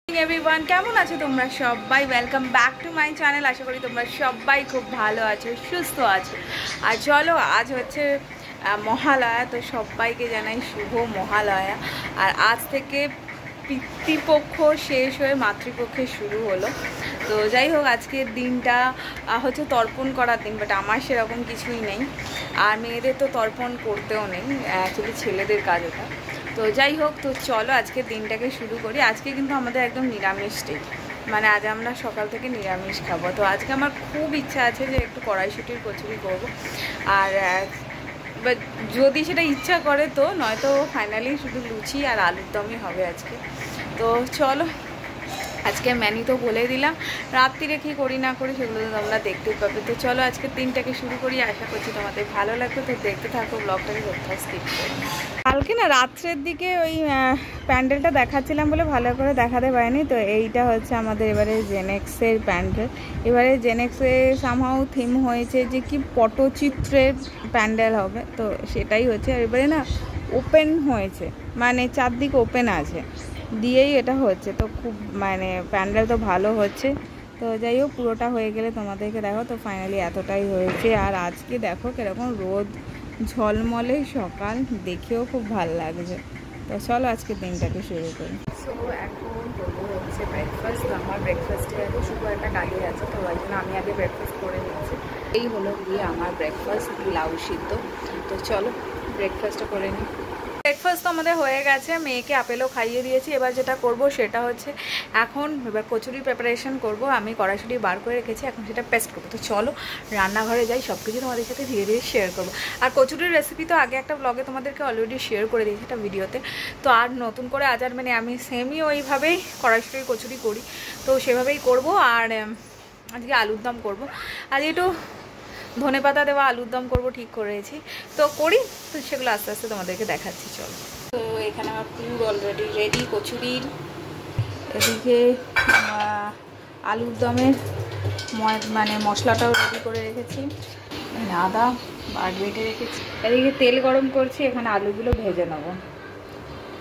Everyone केमन आछो तोमरा सबाई welcome back to my channel. आशा करी तोमरा सबाई खूब भालो आछो सुस्थ आछो। और चलो आज होच्छे महालया, तो सबाइके जानाई शुभ महालया। और आज থেকে পিতৃপক্ষ শেষ হয়ে মাতৃপক্ষে শুরু হলো। তো যাই হোক আজকের দিনটা হচ্ছে তর্পণ করার দিন, বাট আমার সেরকম কিছুই নেই। আর মেয়েদের তো তর্পণ করতেও নেই, অ্যাকচুয়ালি ছেলেদের কাজ ওটা। তো যাই হোক, তো চলো আজকের দিনটাকে শুরু করি। আজকে কিন্তু আমাদের একদম নিরামিষ ডে, মানে আজ আমরা সকাল থেকে নিরামিষ খাবো। তো আজকে আমার খুব ইচ্ছা আছে যে একটু কড়াইশুঁটির কচুরি করবো। আর যদি সেটা ইচ্ছা করে তো, নয়তো ফাইনালি শুধু লুচি আর আলুর দমই হবে আজকে। তো চলো আজকে মেনু তো বলে দিলাম, রাত্রিরে কী করি না করি সেগুলো তো তোমরা দেখতে পাবে। তো চলো আজকের দিনটাকে শুরু করি, আশা করছি তোমাদের ভালো লাগবে। তো দেখতে থাকো ব্লগটাকে, কোথাও স্কিপ করো। কালকে না রাত্রের দিকে ওই প্যান্ডেলটা দেখাচ্ছিলাম বলে ভালো করে দেখাতে পারিনি। তো এইটা হচ্ছে আমাদের এবারে জেনেক্সের প্যান্ডেল। এবারে জেনেক্সে সামহাও থিম হয়েছে যে কি পটচিত্রের প্যান্ডেল হবে, তো সেটাই হচ্ছে। আর এবারে না ওপেন হয়েছে, মানে চারদিক ওপেন আছে দিয়েই এটা হচ্ছে। তো খুব মানে প্যান্ডেল তো ভালো হচ্ছে। তো যাই হোক পুরোটা হয়ে গেলে তোমাদেরকে দেখো। তো ফাইনালি এতটাই হয়েছে। আর আজকে দেখো কীরকম রোদ ঝলমলে সকাল, দেখেও খুব ভালো লাগছে। তো চলো আজকের দিনটাকে শুরু করি। সো এখন করবো হচ্ছে ব্রেকফাস্ট। তো আমার ব্রেকফাস্টে আগে শুধু একটা কাজে আছে, তো ওই জন্য আমি আগে ব্রেকফাস্ট করে নিচ্ছি। এই হলো গিয়ে আমার ব্রেকফাস্ট, লাউ সিদ্ধ। তো চলো ব্রেকফাস্টটা করে নিই। ব্রেকফাস্ট তো আমাদের হয়ে গেছে, মেয়েকে আপেলও খাইয়ে দিয়েছি। এবার যেটা করব সেটা হচ্ছে এখন এবার কচুরি প্রিপারেশন করব। আমি কড়াইশুঁটি বার করে রেখেছি, এখন সেটা পেস্ট করবো। তো চলো রান্নাঘরে যাই, সব কিছু তোমাদের সাথে ধীরে ধীরে শেয়ার করবো। আর কচুরির রেসিপি তো আগে একটা ব্লগে তোমাদেরকে অলরেডি শেয়ার করে দিয়েছি, একটা ভিডিওতে। তো আর নতুন করে আজ আর মানে আমি সেমই ওইভাবেই কড়াইশুঁটির কচুরি করি, তো সেভাবেই করব। আর আজকে আলুর দম করবো। আজ একটু ধনে পাতা দেওয়া আলুর দম করবো ঠিক করেছি, তো করি। তো সেগুলো আস্তে আস্তে তোমাদেরকে দেখাচ্ছি, চলো। তো এখানে আমার পুর অলরেডি রেডি কচুরির। এদিকে আলুর দমের মানে মশলাটাও রেডি করে রেখেছি, আদা বাট বেটে রেখেছি। এদিকে তেল গরম করছি, এখানে আলুগুলো ভেজে নেবো।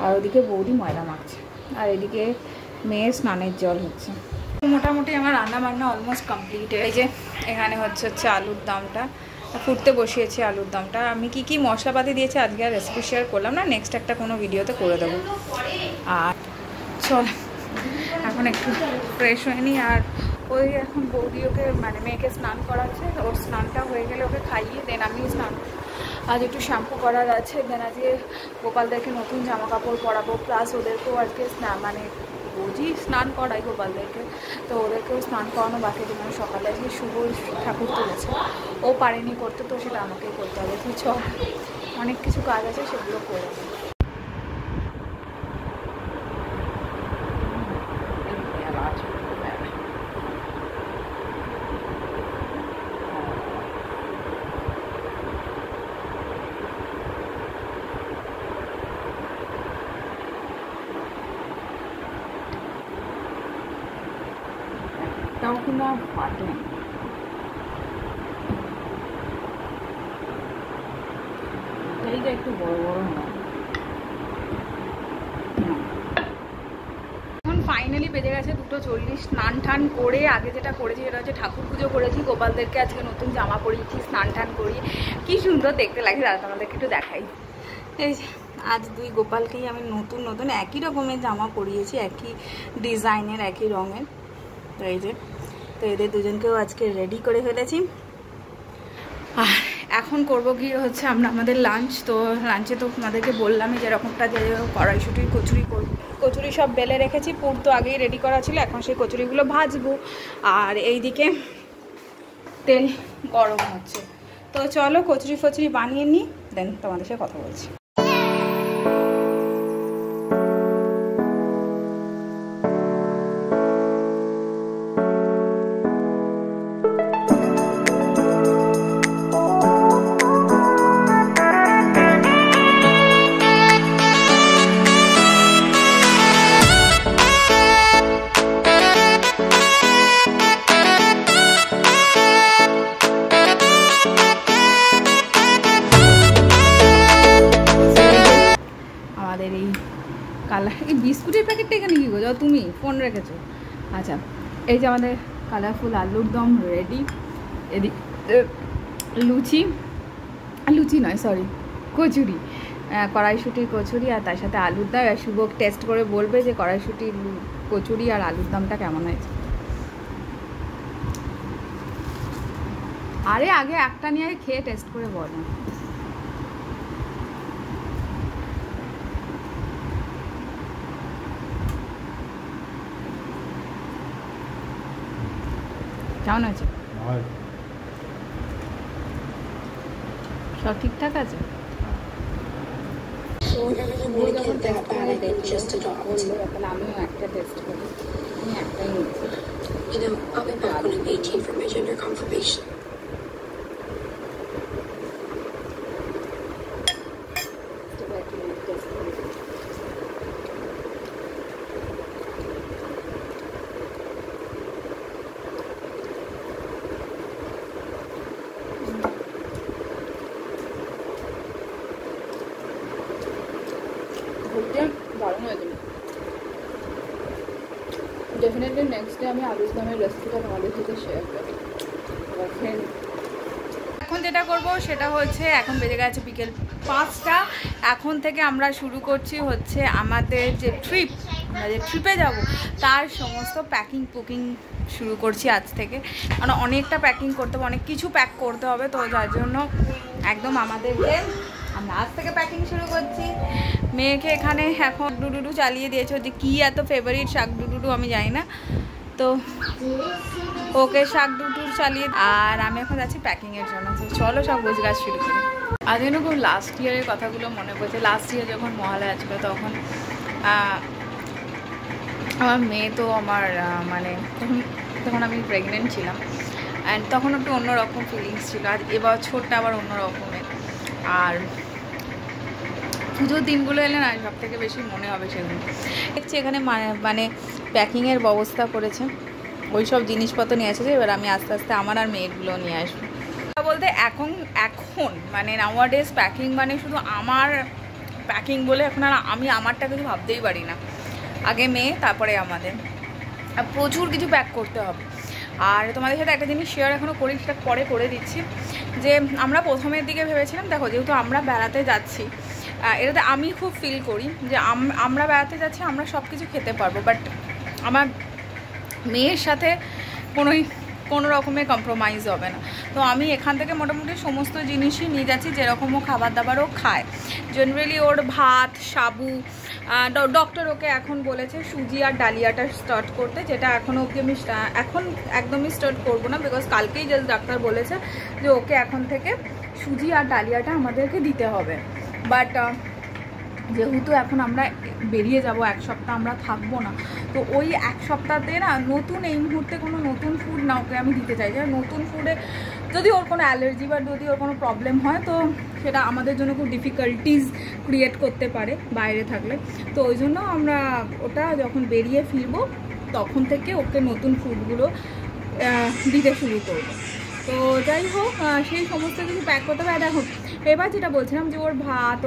আর ওদিকে বৌদি ময়দা মাখছে, আর এদিকে মেয়ের স্নানের জল হচ্ছে। মোটামুটি আমার রান্না বান্না অলমোস্ট কমপ্লিট। এই যে এখানে হচ্ছে আলুর দমটা ফুটতে বসিয়েছি। আলুর দমটা আমি কি কি মশলাপাতি দিয়েছি আজকে আর রেসিপি শেয়ার করলাম না, নেক্সট একটা কোনো ভিডিওতে করে দেবো। আর চল এখন একটু ফ্রেশ হয়ে নিই। আর ওই এখন বৌদি ওকে মানে মেয়েকে স্নান করাচ্ছে, ওর স্নানটা হয়ে গেলে ওকে খাইয়ে দেন আমি স্নান। আজ একটু শ্যাম্পু করার আছে, দেন আজকে গোপালদেরকে নতুন জামা কাপড় পরাবো, প্লাস ওদেরকেও আজকে স্নান মানে রোজই স্নান করাই গোপালদেরকে, তো ওদেরকেও স্নান করানো বাকি। যেমন সকালে আজকে শুভ ঠাকুর তুলেছে, ও পারেনি করতে, তো সেটা আমাকেই করতে হবে। তো চল অনেক কিছু কাজ আছে, সেগুলো করে। তাও কিনা ফাটে, এইটা একটু বড় বড় হয়। এখন ফাইনালি বেজে গেছে 2:40। স্নান টান করে আগে যেটা করেছি সেটা হচ্ছে ঠাকুর পুজো করেছি, গোপালদেরকে আজকে নতুন জামা পরিয়েছি, স্নান টান করিয়ে কি সুন্দর দেখতে লাগে। দাদা তোমাদেরকে একটু দেখাই। এই যে আজ দুই গোপালকেই আমি নতুন নতুন একই রকমের জামা পরিয়েছি, একই ডিজাইনের একই রঙের। তো এই যে, তো এদের দুজনকেও আজকে রেডি করে ফেলেছি। আর এখন করবো গিয়ে হচ্ছে আমরা আমাদের লাঞ্চ। তো লাঞ্চে তো আমাদেরকে বললামই যেরকমটা যে কড়াইশুঁটির কচুরি করব। কচুরি সব বেলে রেখেছি, পুর তো আগেই রেডি করা ছিল, এখন সেই কচুরিগুলো ভাজবো। আর এইদিকে তেল গরম হচ্ছে। তো চলো কচুরি ফচুরি বানিয়ে নিই, দেন তোমাদের সাথে কথা বলছি। এখানে কী করছো? তুমি ফোন রেখেছো? আচ্ছা, এই যে আমাদের কালারফুল আলুর দম রেডি। এদিক লুচি, লুচি নয় সরি, কচুরি, কড়াইশুঁটির কচুরি, আর তার সাথে আলুর দম। আর শুভ টেস্ট করে বলবে যে কড়াইশুঁটির কচুরি আর আলুর দমটা কেমন হয়েছে। আরে আগে একটা নিয়ে খেয়ে টেস্ট করে বলো। কেমন আছে? সব ঠিকঠাক আছে? আমিও একটা টেস্ট করি, আমি একটাই নিচ্ছি। I'll be back when I'm 18 for my gender confirmation. দারুণ হয়েছে। ডেফিনেটলি নেক্সট ডে আমি আলুর দমের রেসিপিটা তোমাদের সাথে শেয়ার করবো। এখন যেটা করব সেটা হচ্ছে, এখন বেজে গেছে বিকেল 5টা। এখন থেকে আমরা শুরু করছি হচ্ছে আমাদের যে ট্রিপ, আমরা যে ট্রিপে যাব তার সমস্ত প্যাকিং পুকিং শুরু করছি আজ থেকে। কারণ অনেকটা প্যাকিং করতে হবে, অনেক কিছু প্যাক করতে হবে, তো যার জন্য একদম আমাদেরকে আমরা আজ থেকে প্যাকিং শুরু করছি। মেয়েকে এখানে এখন ডুডুডু চালিয়ে দিয়েছে, যে কী এত ফেভারিট শাক ডুডুডু আমি জানি না, তো ওকে শাক ডুডুর চালিয়ে। আর আমি এখন যাচ্ছি প্যাকিংয়ের জন্য। তো চলো সব গোছগাছ শুরু করি। আজ যেন খুব লাস্ট ইয়ারের কথাগুলো মনে পড়ছে। লাস্ট ইয়ার যখন মহালয়া ছিল তখন আমার মেয়ে তো আমার মানে তখন আমি প্রেগনেন্ট ছিলাম, অ্যান্ড তখন একটু অন্যরকম ফিলিংস ছিল। আর এবছরটা আবার অন্য রকমের। আর পুজোর দিনগুলো এলে না সব থেকে বেশি মনে হবে সেগুলো। দেখছি এখানে মানে প্যাকিংয়ের ব্যবস্থা করেছে, ওই সব জিনিসপত্র নিয়ে এসেছে। এবার আমি আস্তে আস্তে আমার আর মেয়েরগুলো নিয়ে আসবো। বলতে এখন মানে নাওয়াডেজ প্যাকিং মানে শুধু আমার প্যাকিং বলে এখন আর আমি আমারটা কিছু ভাবতেই পারি না। আগে মেয়ে, তারপরে আমাদের। আর প্রচুর কিছু প্যাক করতে হবে। আর তোমাদের সাথে একটা জিনিস শেয়ার এখনও করি, সেটা পরে করে দিচ্ছি। যে আমরা প্রথমের দিকে ভেবেছিলাম, দেখো যেহেতু আমরা বেড়াতে যাচ্ছি, এটাতে আমি খুব ফিল করি যে আমরা বেড়াতে যাচ্ছি, আমরা সব কিছু খেতে পারবো, বাট আমার মেয়ের সাথে কোনো রকমের কম্প্রোমাইজ হবে না। তো আমি এখান থেকে মোটামুটি সমস্ত জিনিসই নিয়ে যাচ্ছি, যেরকম ও খাবার দাবারও খায়। জেনারেলি ওর ভাত, সাবু, ডক্টর ওকে এখন বলেছে সুজি আর ডালিয়াটা স্টার্ট করতে, যেটা এখনও অবধি আমি এখন একদমই স্টার্ট করবো না, বিকজ কালকেই জাস্ট ডাক্তার বলেছে যে ওকে এখন থেকে সুজি আর ডালিয়াটা আমাদেরকে দিতে হবে। বাট যেহেতু এখন আমরা বেরিয়ে যাব, এক সপ্তাহ আমরা থাকবো না, তো ওই এক সপ্তাহতে না নতুন এই মুহূর্তে কোনো নতুন ফুড না ওকে আমি দিতে চাই। যে নতুন ফুডে যদি ওর কোনো অ্যালার্জি বা যদি ওর কোনো প্রবলেম হয়, তো সেটা আমাদের জন্য খুব ডিফিকাল্টিস ক্রিয়েট করতে পারে বাইরে থাকলে। তো ওই জন্য আমরা ওটা যখন বেরিয়ে ফিরবো তখন থেকে ওকে নতুন ফুডগুলো দিতে শুরু করবো। তো যাই হোক, সেই সমস্ত কিছু প্যাক করতে হবে। দেখো এবার যেটা বলছিলাম যে ওর ভাত,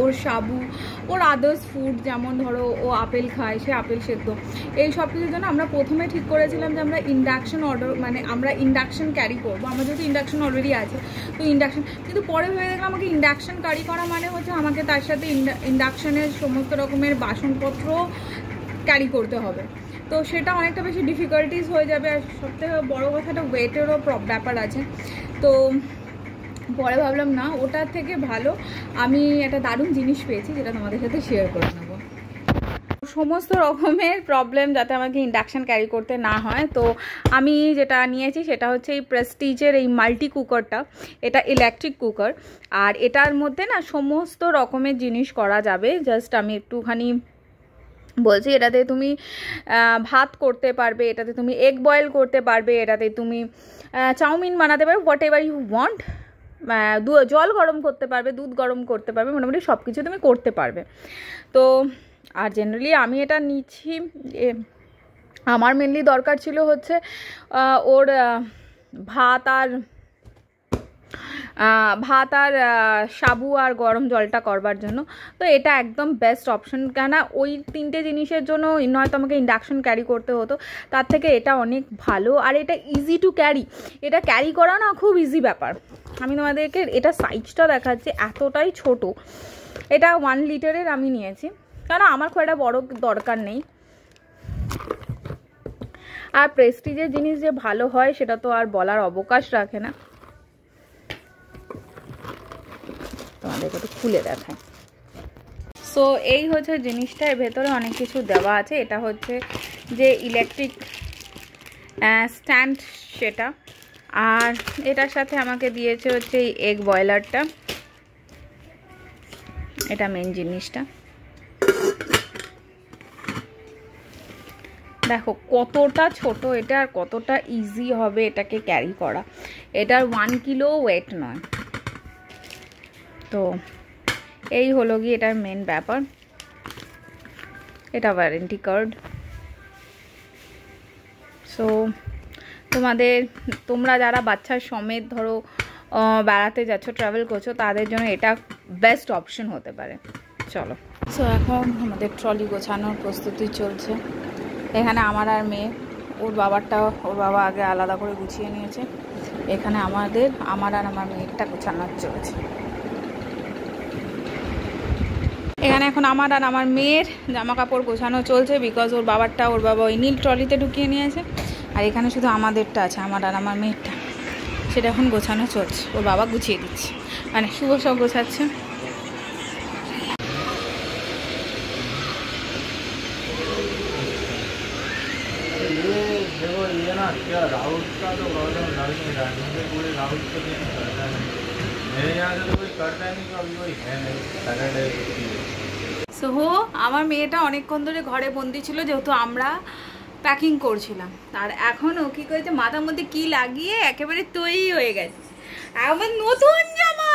ওর সাবু, ওর আদার্স ফুড, যেমন ধরো ও আপেল খায়, সে আপেল সেদ্ধ, এই সব কিছুর জন্য আমরা প্রথমে ঠিক করেছিলাম যে আমরা ইন্ডাকশন ক্যারি করবো। আমার যেহেতু ইন্ডাকশন অলরেডি আছে, তো ইন্ডাকশন, কিন্তু পরে ভেবে দেখলাম আমাকে ইন্ডাকশন ক্যারি করা মানে হচ্ছে আমাকে তার সাথে ইন্ডাকশনের সমস্ত রকমের বাসনপত্র ক্যারি করতে হবে, তো সেটা অনেকটা বেশি ডিফিকাল্টিস হয়ে যাবে। আর সবথেকে বড়ো কথাটা ওয়েটেরও ব্যাপার আছে। তো পরে ভাবলাম না, ওটার থেকে ভালো আমি একটা দারুণ জিনিস পেয়েছি, যেটা তোমাদের সাথে শেয়ার করে নেব। সমস্ত রকমের প্রবলেম যাতে আমাকে ইন্ডাকশান ক্যারি করতে না হয়, তো আমি যেটা নিয়েছি সেটা হচ্ছে এই প্রেস্টিজের এই মাল্টি কুকারটা। এটা ইলেকট্রিক কুকার, আর এটার মধ্যে না সমস্ত রকমের জিনিস করা যাবে। জাস্ট আমি একটুখানি বলছি, এটাতে তুমি ভাত করতে পারবে, এটাতে তুমি এগ বয়েল করতে পারবে, এটাতে তুমি চাউমিন বানাতে পারবে, হোয়াট এভার ইউ ওয়ান্ট। জল গরম করতে পারবে, দুধ গরম করতে পারবে, মোটামুটি সব কিছু তুমি করতে পারবে। তো আর জেনারেলি আমি এটা নিচ্ছি, আমার মেনলি দরকার ছিল হচ্ছে ওর ভাত আর ভাত আর সাবু আর গরম জলটা করবার জন্য। তো এটা একদম বেস্ট অপশন, কেন ওই 3টে জিনিসের জন্য নয়তো আমাকে ইন্ডাকশন ক্যারি করতে হতো, তার থেকে এটা অনেক ভালো। আর এটা ইজি টু ক্যারি, এটা ক্যারি করা না খুব ইজি ব্যাপার। আমি তোমাদেরকে এটা সাইজটা দেখাচ্ছি, এতটাই ছোট। এটা 1 লিটারের আমি নিয়েছি, কারণ আমার খুব একটা বড় দরকার নেই। আর প্রেস্টিজের জিনিস যে ভালো হয় সেটা তো আর বলার অবকাশ রাখে না। তোমাদেরকে একটু খুলে দেখায়। সো এই হচ্ছে জিনিসটা, এর ভেতরে অনেক কিছু দেওয়া আছে। এটা হচ্ছে যে ইলেকট্রিক স্ট্যান্ড সেটা, আর এটার সাথে আমাকে দিয়েছে হচ্ছে এই এগ বয়লারটা, এটা মেন জিনিসটা। দেখো কতটা ছোট এটা, আর কতটা ইজি হবে এটাকে ক্যারি করা। এটার 1 কিলো ওয়েট নয়। তো এই হলো গিয়ে এটার মেন ব্যাপার। এটা ওয়ারেন্টি কার্ড। সো তোমরা যারা বাচ্চার সমেত ধরো বেড়াতে যাচ্ছ, ট্রাভেল করছো, তাদের জন্য এটা বেস্ট অপশন হতে পারে। চলো, সো এখন আমাদের ট্রলি গোছানোর প্রস্তুতি চলছে। এখানে আমার আর মেয়ে, ওর বাবা আগে আলাদা করে গুছিয়ে নিয়েছে। এখানে আমার আর আমার মেয়েরটা গোছানোর চলছে। এখানে এখন আমার আর আমার মেয়ের জামা কাপড় গোছানো চলছে, বিকজ ওর বাবা ওই নীল ট্রলিতে ঢুকিয়ে নিয়েছে। আর এখানে শুধু আমাদেরটা আছে, আমার আর আমার মেয়েরটা, সেটা এখন গোছানো চলছে। ওর বাবা গুছিয়ে দিচ্ছে, মানে শুভ সব গোছাচ্ছে। সো আমার মেয়েটা অনেকক্ষণ ধরে ঘরে বন্দি ছিল, যেহেতু আমরা প্যাকিং করছিলাম। আর এখন ও কি করেছে, মাথার মধ্যে কি লাগিয়ে একেবারে তৈরি হয়ে গেছে। আমার নতুন জামা,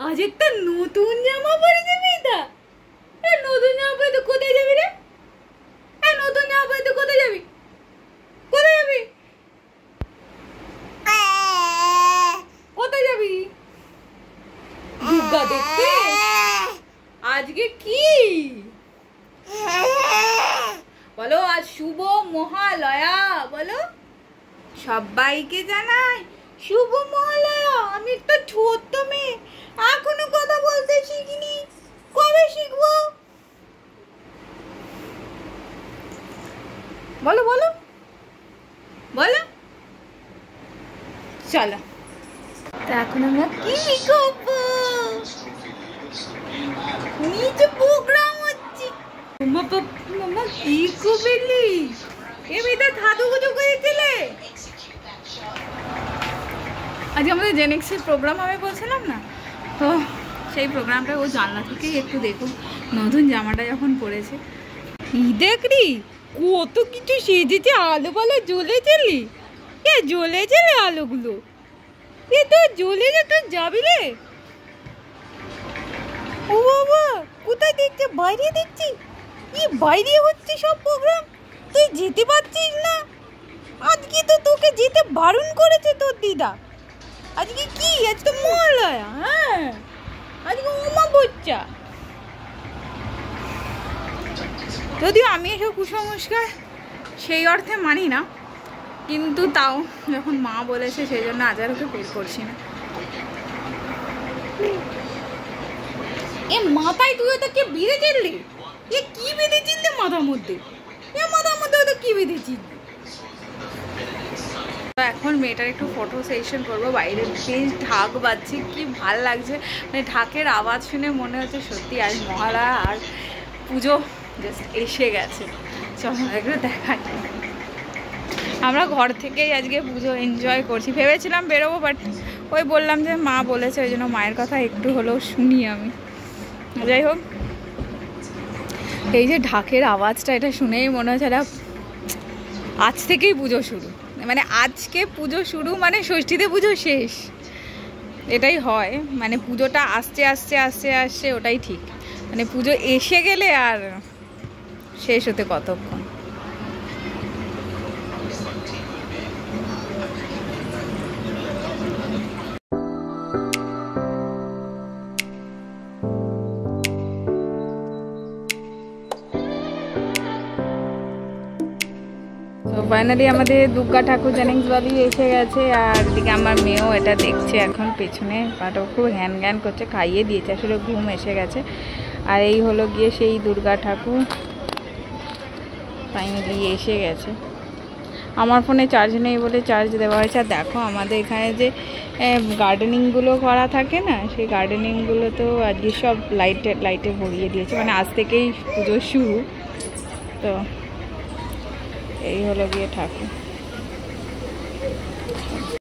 আজ একটা নতুন জামা পরেছে মেয়েটা। নতুন জামা পরে তো কোথায় যাবি রে? নতুন জামা পরে তো কোথায় যাবি? কোথায় যাবি? কোথায় যাবি? দুর্গা দেখতে? আজকে কি বলো? আজ শুভ মহালয়া, বলো সবাইকে জানাই শুভ মহালয়া। আমি একটা ছোট্ট মেয়ে, এখনো কথা বলতে শিখিনি, কবে শিখবো? বলো বলো বলো। চলো, তো এখন আমরা কি করবো? নিচে প্রোগ্রাম হচ্ছে। মামা কি করবি? এমনিতে ধাতু গুজু করেছিলে। আজকে আমাদের জেনেক্সের প্রোগ্রাম হবে বলছিলাম না, তো সেই প্রোগ্রামটা ও জানলা থেকেই একটু দেখুন, নতুন জামাটা যখন পরেছে। দেখলি কত কিছু সেজেছে, আলো বলা জ্বলেছিলি? জ্বলেছে রে আলোগুলো, তো জ্বলেছে। তুই যাবি রে? ও বাবা, কোথায় দেখছে? বাইরে দেখছি। বাইরে হচ্ছে সব প্রোগ্রাম, তুই যেতে পারছিস না? আজকে তো তোকে যেতে বারণ করেছে তোর দিদা। আজকে কি? আজ তো মহালয়া। হ্যাঁ, আজকে অমাবস্যা। যদিও আমি এসব কুসংস্কার সেই অর্থে মানি না, কিন্তু তাও যখন মা বলেছে সেই জন্য আজ আর ওকে বের করছি না। মাথায় তুই ওটা কি বেঁধেছিলি? কি বেঁধেছিস মাথার মধ্যে? মাথার মধ্যে ওটা কি বেঁধেছিস? এখন মেয়েটার একটু ফটো সেশন করবো। বাইরে বেশ ঢাক বাজছে, কি ভাল লাগছে। মানে ঢাকের আওয়াজ শুনে মনে হচ্ছে সত্যি আজ মহালয়া আর পুজো জাস্ট এসে গেছে। চলো একটু দেখাই। আমরা ঘর থেকেই আজকে পুজো এনজয় করছি। ভেবেছিলাম বেরোবো, বাট ওই বললাম যে মা বলেছে, ওই জন্য মায়ের কথা একটু হলেও শুনি আমি। যাই হোক, এই যে ঢাকের আওয়াজটা, এটা শুনেই মনে হচ্ছে এটা আজ থেকেই পুজো শুরু। মানে আজকে পুজো শুরু মানে ষষ্ঠীতে পুজো শেষ, এটাই হয়। মানে পুজোটা আসতে আসতে আসতে আসতে ওটাই ঠিক। মানে পুজো এসে গেলে আর শেষ হতে কতক্ষণ। তো ফাইনালি আমাদের দুর্গা ঠাকুর জেনিংস বালি এসে গেছে, আর এদিকে আমার মেয়েও এটা দেখছে এখন পেছনে, বাটও খুব হ্যান জ্ঞান করছে, খাইয়ে দিয়েছে, আসলে ঘুম এসে গেছে। আর এই হলো গিয়ে সেই দুর্গা ঠাকুর, ফাইনালি এসে গেছে। আমার ফোনে চার্জ নেই বলে চার্জ দেওয়া হয়েছে। আর দেখো আমাদের এখানে যে গার্ডেনিংগুলো করা থাকে না, সেই গার্ডেনিংগুলো তো আজকে সব লাইটে ভরিয়ে দিয়েছে, মানে আজ থেকেই পুজো শুরু। তো এই হলো গিয়ে ঠাকুর।